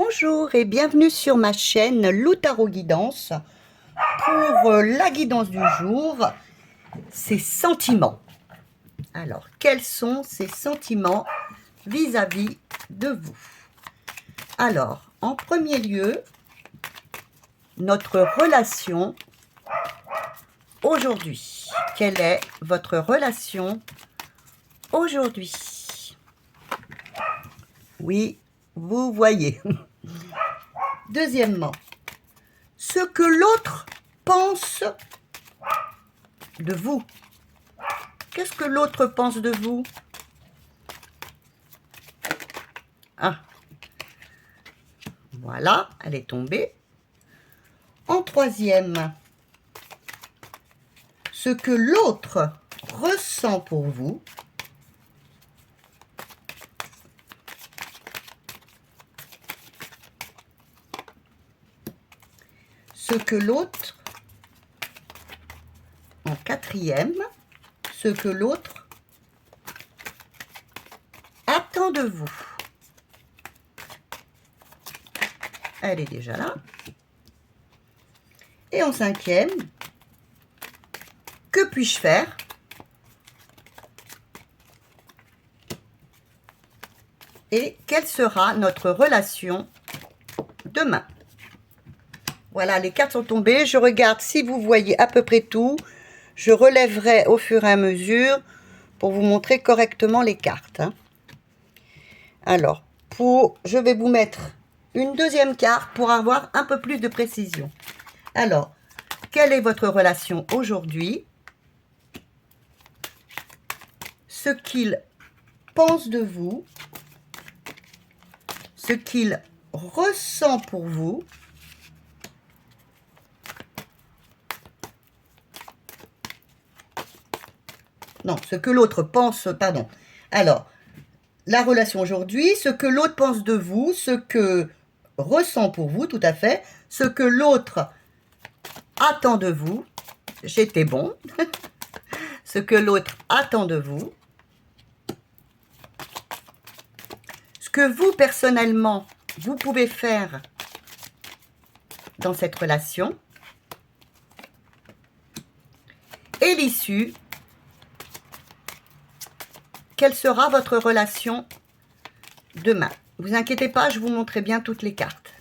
Bonjour et bienvenue sur ma chaîne Lou Tarot Guidance pour la guidance du jour, ces sentiments. Alors, quels sont ces sentiments vis-à-vis de vous? Alors, en premier lieu, notre relation aujourd'hui. Quelle est votre relation aujourd'hui? Oui, vous voyez. Deuxièmement, ce que l'autre pense de vous. Qu'est-ce que l'autre pense de vous? Ah, voilà, elle est tombée. En troisième, ce que l'autre ressent pour vous. Ce que l'autre, en quatrième, ce que l'autre attend de vous. Elle est déjà là. Et en cinquième, que puis-je faire? Et quelle sera notre relation demain? Voilà, les cartes sont tombées. Je regarde si vous voyez à peu près tout. Je relèverai au fur et à mesure pour vous montrer correctement les cartes. Alors, je vais vous mettre une deuxième carte pour avoir un peu plus de précision. Alors, quelle est votre relation aujourd'hui? Ce qu'il pense de vous, ce qu'il ressent pour vous, non, ce que l'autre pense, pardon. Alors, la relation aujourd'hui, ce que l'autre pense de vous, ce que ressent pour vous, tout à fait, ce que l'autre attend de vous, j'étais bon, ce que l'autre attend de vous, ce que vous, personnellement, vous pouvez faire dans cette relation, et l'issue. Quelle sera votre relation demain? Ne vous inquiétez pas, je vous montrerai bien toutes les cartes.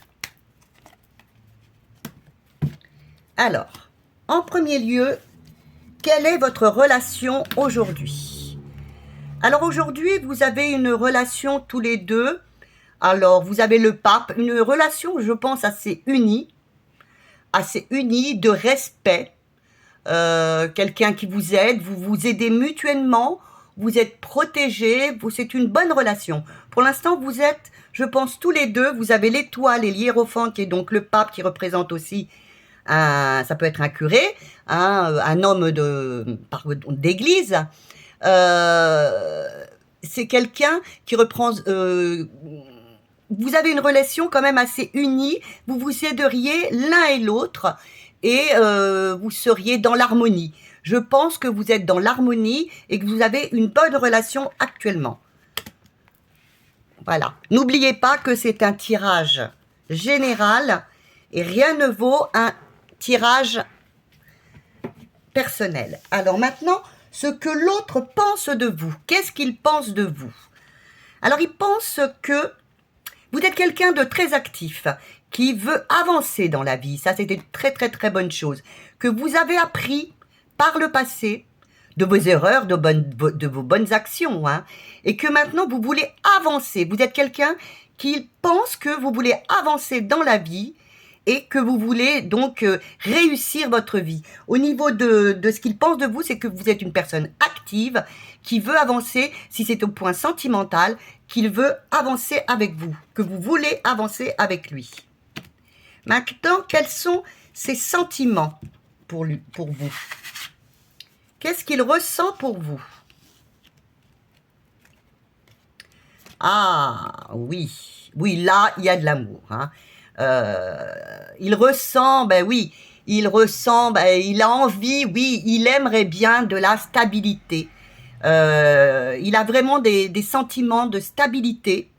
Alors, en premier lieu, quelle est votre relation aujourd'hui? Alors aujourd'hui, vous avez une relation tous les deux. Alors, vous avez le pape, une relation, je pense, assez unie de respect. Quelqu'un qui vous aide, vous vous aidez mutuellement, vous êtes protégés, c'est une bonne relation. Pour l'instant, vous êtes, je pense, tous les deux, vous avez l'étoile et l'hiérophant, qui est donc le pape, qui représente aussi, ça peut être un curé, un homme d'église. C'est quelqu'un qui reprend... vous avez une relation quand même assez unie, vous vous aideriez l'un et l'autre, et vous seriez dans l'harmonie. Je pense que vous êtes dans l'harmonie et que vous avez une bonne relation actuellement. Voilà. N'oubliez pas que c'est un tirage général et rien ne vaut un tirage personnel. Alors maintenant, ce que l'autre pense de vous. Qu'est-ce qu'il pense de vous? Alors, il pense que vous êtes quelqu'un de très actif, qui veut avancer dans la vie. Ça, c'était une très, très, très bonne chose. Que vous avez appris par le passé de vos erreurs, de vos bonnes actions. Et que maintenant, vous voulez avancer. Vous êtes quelqu'un qui pense que vous voulez avancer dans la vie et que vous voulez donc réussir votre vie. Au niveau de ce qu'il pense de vous, c'est que vous êtes une personne active qui veut avancer, si c'est au point sentimental, qu'il veut avancer avec vous, que vous voulez avancer avec lui. Maintenant, quels sont ses sentiments pour vous? Qu'est-ce qu'il ressent pour vous? Ah, oui. Oui, là, il y a de l'amour. Il ressent, ben oui, il a envie, oui, il aimerait bien de la stabilité. Il a vraiment des sentiments de stabilité.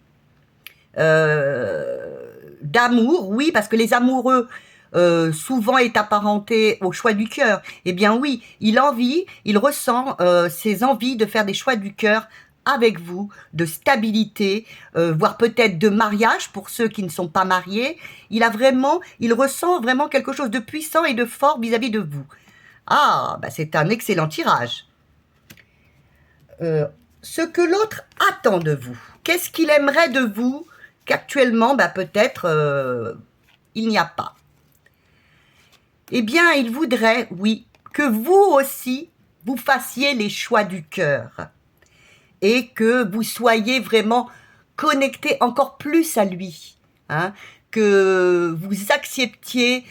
d'amour, oui, parce que les amoureux souvent est apparenté au choix du cœur. Eh bien oui, il ressent ses envies de faire des choix du cœur avec vous, de stabilité, voire peut-être de mariage pour ceux qui ne sont pas mariés. Il ressent vraiment quelque chose de puissant et de fort vis-à-vis de vous. Ah, bah c'est un excellent tirage. Ce que l'autre attend de vous. Qu'est-ce qu'il aimerait de vous qu'actuellement, bah peut-être, il n'y a pas. Eh bien, il voudrait, oui, que vous aussi, vous fassiez les choix du cœur et que vous soyez vraiment connecté encore plus à lui, hein, que vous acceptiez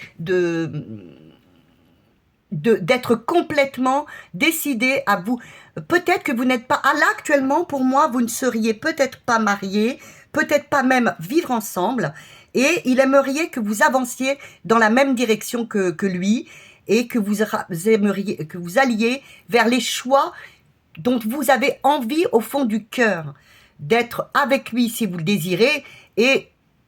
d'être complètement décidé à vous. Peut-être que vous n'êtes pas, là actuellement, pour moi, vous ne seriez peut-être pas mariés, peut-être pas même vivre ensemble, et il aimerait que vous avanciez dans la même direction que lui, et que vous alliez vers les choix dont vous avez envie au fond du cœur, d'être avec lui si vous le désirez,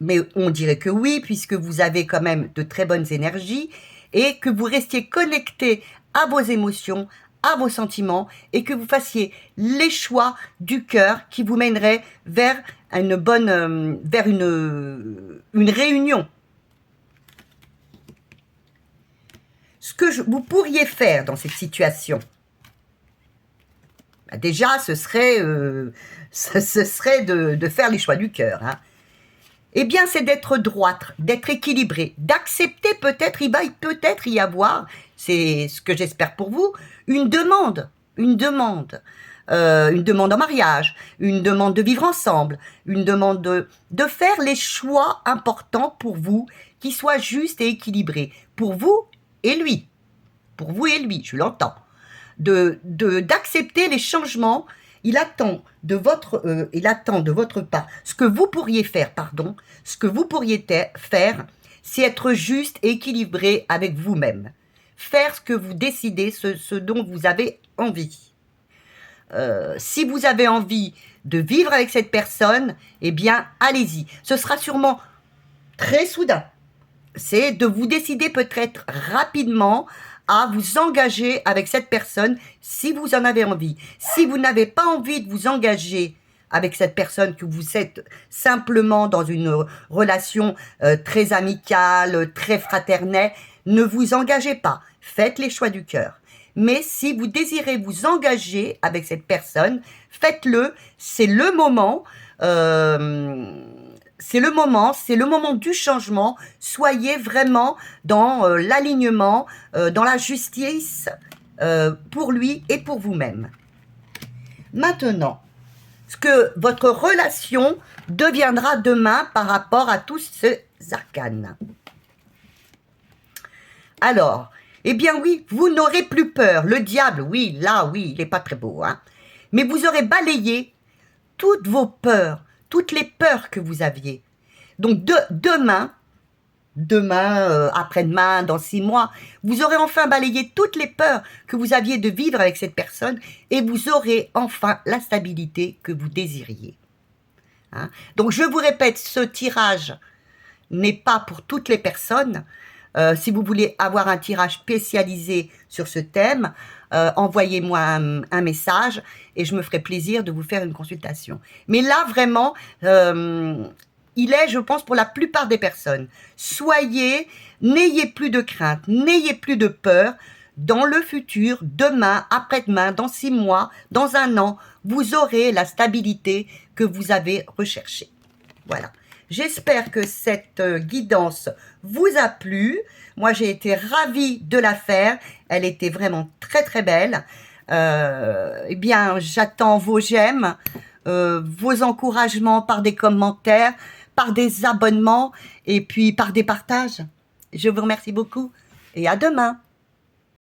mais on dirait que oui, puisque vous avez quand même de très bonnes énergies, et que vous restiez connecté à vos émotions, à vos sentiments, et que vous fassiez les choix du cœur qui vous mèneraient vers vers une réunion. Ce que vous pourriez faire dans cette situation, déjà, ce serait de faire les choix du cœur, hein. Eh bien, c'est d'être droite, d'être équilibré, d'accepter peut-être, il va peut-être y avoir, c'est ce que j'espère pour vous, une demande en mariage, une demande de vivre ensemble, une demande de faire les choix importants pour vous, qui soient justes et équilibrés, pour vous et lui, je l'entends, d'accepter les changements. Il attend de votre part, ce que vous pourriez faire, c'est être juste et équilibré avec vous-même. Faire ce que vous décidez, ce dont vous avez envie. Si vous avez envie de vivre avec cette personne, eh bien, allez-y. Ce sera sûrement très soudain. C'est de vous décider peut-être rapidement à vous engager avec cette personne si vous en avez envie. Si vous n'avez pas envie de vous engager avec cette personne, que vous êtes simplement dans une relation très amicale, très fraternelle, ne vous engagez pas. Faites les choix du cœur. Mais si vous désirez vous engager avec cette personne, faites-le. C'est le moment. C'est le moment du changement. Soyez vraiment dans l'alignement, dans la justice pour lui et pour vous-même. Maintenant, ce que votre relation deviendra demain par rapport à tous ces arcanes. Alors, eh bien oui, vous n'aurez plus peur. Le diable, oui, il n'est pas très beau, hein. Mais vous aurez balayé toutes vos peurs, toutes les peurs que vous aviez. Donc demain, après-demain, dans 6 mois, vous aurez enfin balayé toutes les peurs que vous aviez de vivre avec cette personne et vous aurez enfin la stabilité que vous désiriez. Hein? Donc je vous répète, ce tirage n'est pas pour toutes les personnes. Si vous voulez avoir un tirage spécialisé sur ce thème, envoyez-moi un message et je me ferai plaisir de vous faire une consultation. Mais là, vraiment, il est, je pense, pour la plupart des personnes. N'ayez plus de crainte, n'ayez plus de peur. Dans le futur, demain, après-demain, dans 6 mois, dans 1 an, vous aurez la stabilité que vous avez recherchée. Voilà. J'espère que cette guidance vous a plu. Moi, j'ai été ravie de la faire. Elle était vraiment très, très belle. Eh bien, j'attends vos j'aime, vos encouragements par des commentaires, par des abonnements et puis par des partages. Je vous remercie beaucoup et à demain.